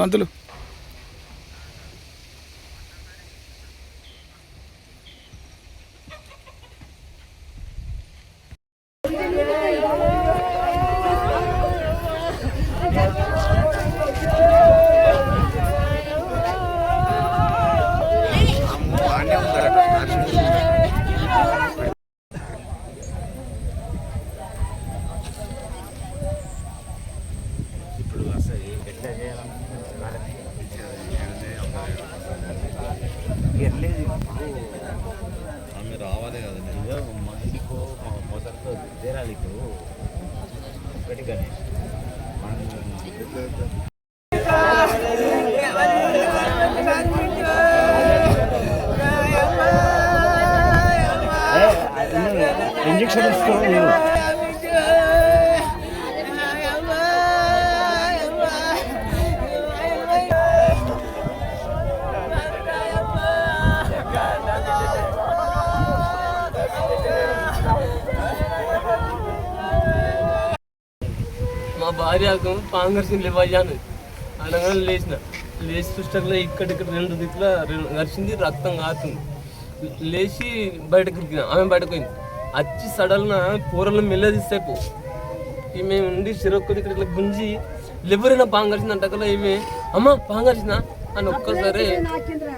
పంతులు ఆమె రావాలి కదా మనిషికో మొదటితో తీరాలి ఇప్పుడు ఒకటి గణేష్ ఇంజక్షన్ ఇస్తూ మా భార్యకు పాంగర్సింది లేవయ్యాను అనగానే లేచి చూస్తే ఇక్కడ రెండు దిక్కుల గరిచింది, రక్తం కారుతుంది. లేచి బయటకు ఉరికినా, ఆమె బయటకు పోయింది. వచ్చి సడల్న కూరలు మెల్లదీస్తాయి ఈమె ఉండి చిరొక్క ఇక్కడ ఇట్లా గుంజి ఎవరైనా పాంగరిచింది అంటకల్లా ఈమె అమ్మ పాంగరిచిందా అని ఒక్కసారి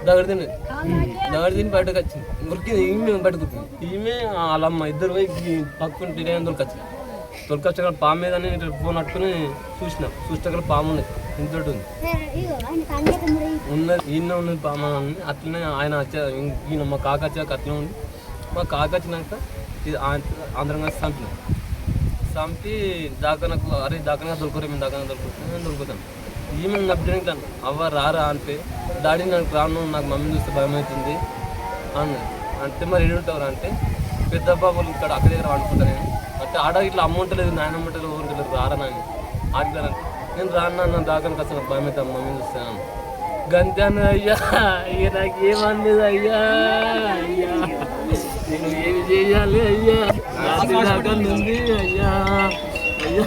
దగడితిని బయటకు వచ్చింది. ఉరికింది ఈమె బయటకు ఉరికింది. ఈమె వాళ్ళమ్మ ఇద్దరు పోయి పక్కన దొరికొచ్చింది. తొలకొచ్చాక పాము మీద ఫోన్ పట్టుకుని చూస్తే పాము ఉన్నది, ఇంతటి ఉంది ఉన్నది, ఈయన ఉన్నది పాము అని. అట్లనే ఆయన వచ్చా ఈయన మా కాక వచ్చాక అట్లనే ఉంది. మా కాక వచ్చినాక ఇది అందరం కలిసి చంపి దాకనకు అరే దాకనగా దొరుకుతారు, మేము దాకనగా దొరుకుతాం. ఈమె నప్పడానికి అవ్వ రారా అంటే డాడీ నాకు రాను, నాకు మమ్మీ చూస్తే భయం అవుతుంది అన్నది. అంటే మరి ఎడు ఉంటారు అంటే పెద్ద బాబులు ఇక్కడ అక్క దగ్గర వండుకుంటా నేను అంటే ఆడ ఇట్లా అమ్మ లేదు నాయన అమ్మటలేదు ఊరికి లేదు రారా నాని ఆడతానంటే నేను రాను దాకనకు అసలు భయం అవుతాను మమ్మీ చూస్తాను గంతాను. అయ్యా ఇక నాకు ఏమన్నది అయ్యా, అయ్యా నేను ఏమి చేయాలి అయ్యా, రాత్రి దాకా ఉంది అయ్యా, అయ్యా